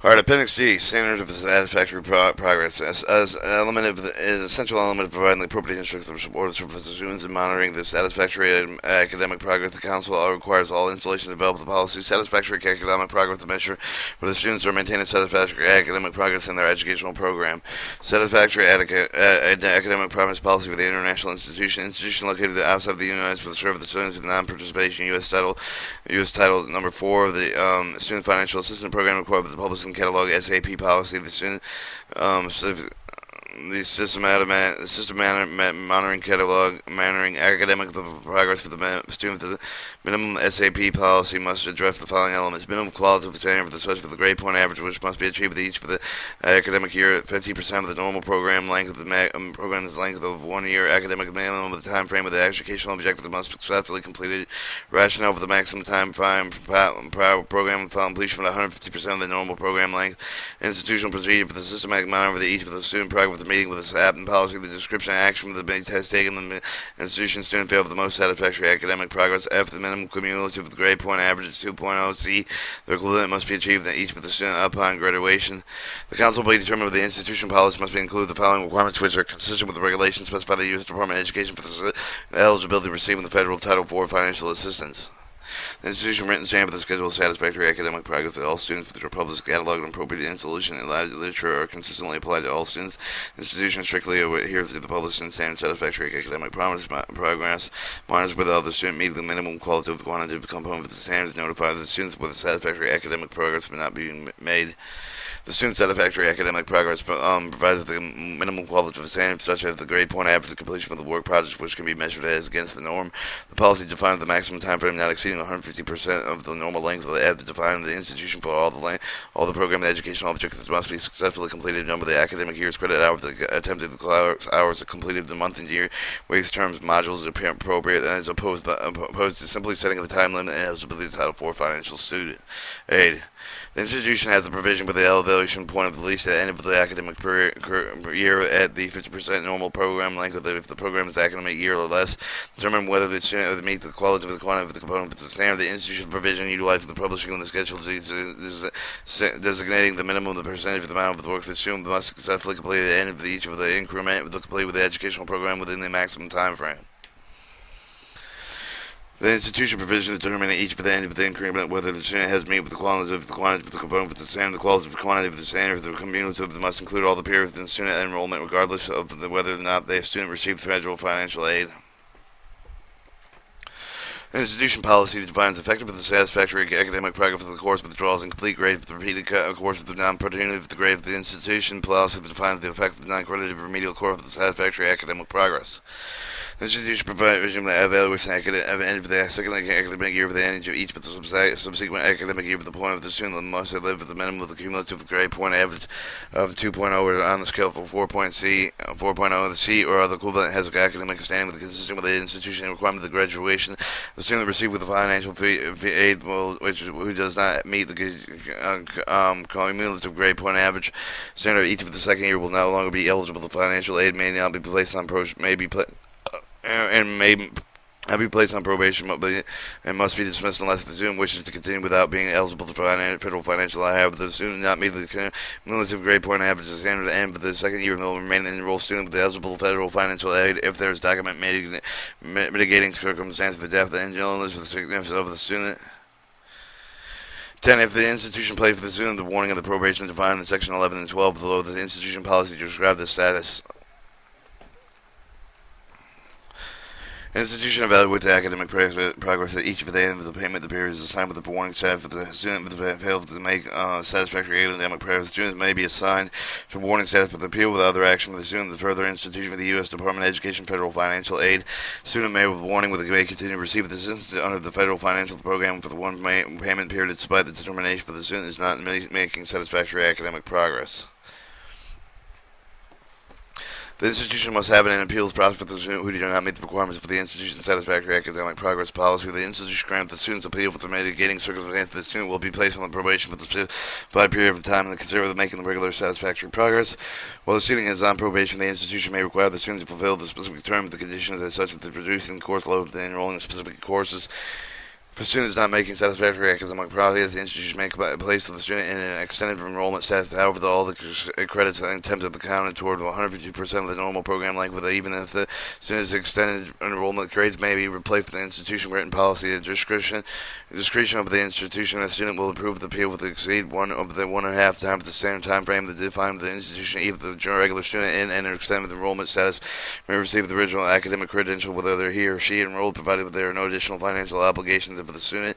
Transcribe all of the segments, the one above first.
All right, Appendix G, standards of satisfactory progress. As an element of is an essential element of providing the appropriate instruction for the students and monitoring the satisfactory academic progress. The Council requires all installations to develop the policy satisfactory academic progress to measure for the students are maintaining satisfactory academic progress in their educational program. Satisfactory academic progress policy for the international institution located outside of the United States for the serve of the students with non-participation. U.S. Title number 4 of the Student Financial Assistance Program required by the Publishing Catalog SAP policy. The student the system monitoring catalog monitoring academic progress for the student. The minimum SAP policy must address the following elements: minimum qualitative standard for the study for the grade point average, which must be achieved each for the academic year at 50% of the normal program length of the program's length of 1 year. Academic minimum of the time frame of the educational objective that must be successfully completed. Rationale for the maximum time frame program completion of 150% of the normal program length. Institutional procedure for the systematic monitor of each of the student progress. The meeting with the SAP and policy, the description and action for the test taken, the institution student failed for the most satisfactory academic progress. F, the minimum cumulative grade point average is 2.0. C, the equivalent must be achieved in each of the student upon graduation. The council will determine whether the institution policy must include the following requirements, which are consistent with the regulations specified by the U.S. Department of Education for the eligibility of receiving the federal Title IV financial assistance. The institution written standard for the schedule of satisfactory academic progress for all students with their published catalog and appropriate installation and literature are consistently applied to all students. The institution strictly adheres to the published and standard satisfactory academic progress. Monitors whether all the student meet the minimum qualitative quantitative component of the standards. Notify the students whether satisfactory academic progress may not be made. The student satisfactory academic progress provides the minimum qualitative standards, such as the grade point average, the completion of the work projects, which can be measured as against the norm. The policy defines the maximum time frame not exceeding 150% of the normal length of the ad defined the institution for all the program and educational objectives must be successfully completed. Number of the academic years, credit hours, the attempted hours completed the month and year, waste terms, modules appropriate, as opposed to simply setting the time limit and eligibility to Title IV financial student aid. The institution has the provision for the evaluation point of the least at the end of the academic year at the 50% normal program length. If the program is academic year or less, determine whether the student will meet the quality of the quantity of the component of the standard. The institution provision utilized for the publishing of the schedule designating the minimum of the percentage of the amount of the work the student must successfully complete at the end of each of the increment complete with the educational program within the maximum time frame. The institution provision determining each for the end of the increment whether the student has met with the quantity of the component of the standard, the quality of the quantity of the standard, the cumulative that must include all the periods in student enrollment, regardless of whether or not the student received federal financial aid. The institution policy defines effective and satisfactory academic progress of the course withdrawals and complete grade of the repeated course of the non-opportunity of the grade of the institution. Policy defines the effective non-accredited remedial course of the satisfactory academic progress. The institution provides the evaluation at the end of the second academic year for the end of each of the subsequent academic year for the point of the student must have lived at the minimum of the cumulative grade point average of 2.0 on the scale for 4.0. The C or other equivalent has an academic standing consistent with the institution requirement of the graduation. The student received with the financial aid who does not meet the cumulative grade point average standard of each of the second year will no longer be eligible. The financial aid may not be placed on be placed on probation and must be dismissed unless the student wishes to continue without being eligible for federal financial aid. However, the student not meet the cumulative grade point average the standard at the end of the second year will remain an enrolled student with eligible federal financial aid if there is document mitigating circumstance of the death, the illness, or the sickness of the student. 10. If the institution placed for the student the warning of the probation defined in Section 11 and 12 below, the institution policy to describe the status. Institution evaluates the academic progress at each of the end of the payment. The period is assigned with the warning staff. If the student fails to make satisfactory academic progress, the students may be assigned to warning staff with appeal with other action with the student. The further institution with the U.S. Department of Education federal financial aid. Student may with warning may continue to receive assistance under the federal financial program for the one payment period despite the determination for the student is not making satisfactory academic progress. The institution must have an appeals process for the student who do not meet the requirements for the institution's satisfactory academic progress policy. The institution grants the student's appeal for the mitigating circumstance. The student will be placed on the probation for the specified period of time and consider making the regular satisfactory progress. While the student is on probation, the institution may require the student to fulfill the specific terms of the conditions as such that the producing course load and enrolling in specific courses. If a student is not making satisfactory academic progress, the institution may place the student in an extended enrollment status. However, all the credits and attempts are counted toward 150% of the normal program length, with even if the student's extended enrollment grades may be replaced with the institution written policy. The discretion of the institution, a student will approve the appeal with exceed one of the 1.5 times the standard time frame that defined the institution. Either the regular student in and extended enrollment status may receive the original academic credential, whether he or she enrolled, provided that there are no additional financial obligations of the student.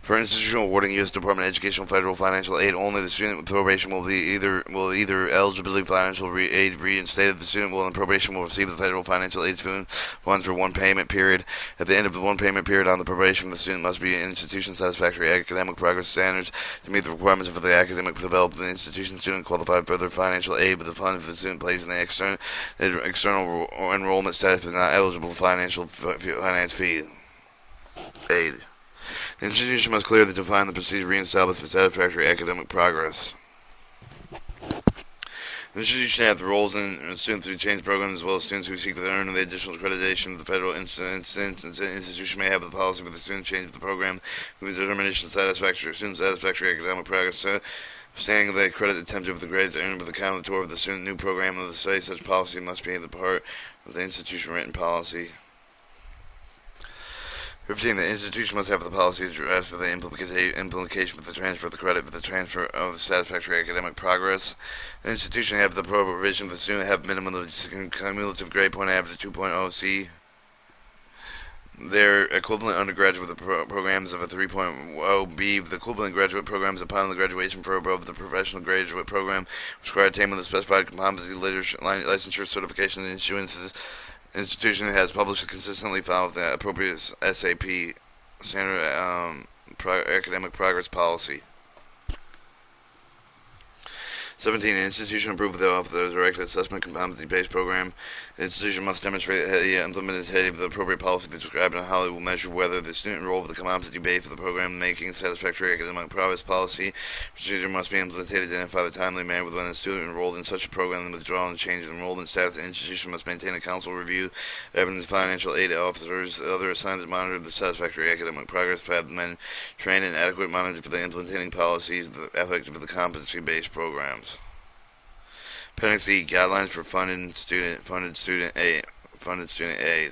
For institutional awarding U.S. Department of Education federal financial aid only, the student with probation will either eligibility financial aid reinstated. The student will, in probation, will receive the federal financial aid funds for one payment period. At the end of the one payment period on the probation, the student must be in institution satisfactory academic progress standards to meet the requirements of the academic development. The institution student qualified for further financial aid, but the funds for the student placed in the external enrollment status is not eligible for finance fee aid. The institution must clearly define the procedure reestablished for satisfactory academic progress. The institution has the roles in students who change programs as well as students who seek to earn the additional accreditation of the federal institution may have the policy for the student change the program with the determination of satisfactory academic progress. Standing the credit attempted with the grades earned with the count tour of the student new program of the study. Such policy must be the part of the institution written policy. 15. The institution must have the policy address for the implication of the transfer of the credit for the transfer of the satisfactory academic progress. The institution have the provision of the student have minimum of cumulative grade point average of 2.0 C. Their equivalent undergraduate programs of a 3.0 B. The equivalent graduate programs upon the graduation for above the professional graduate program require attainment of specified competency licensure certification and issuances. Institution has published and consistently followed the appropriate SAP standard academic progress policy. 17. An institution approved the direct assessment competency-based program. The institution must demonstrate that the implemented the appropriate policy described and how it will measure whether the student enrolled with the competency base for the program making satisfactory academic progress policy. Procedure must be implemented to identify the timely manner with when the student enrolled in such a program and withdraw and change in enrollment status. The institution must maintain a council review, evidence financial aid officers, other assigned to monitor the satisfactory academic progress, have men trained and adequate monitor for the implementing policies, the effect of the competency-based programs. Appendix E, guidelines for funded student aid.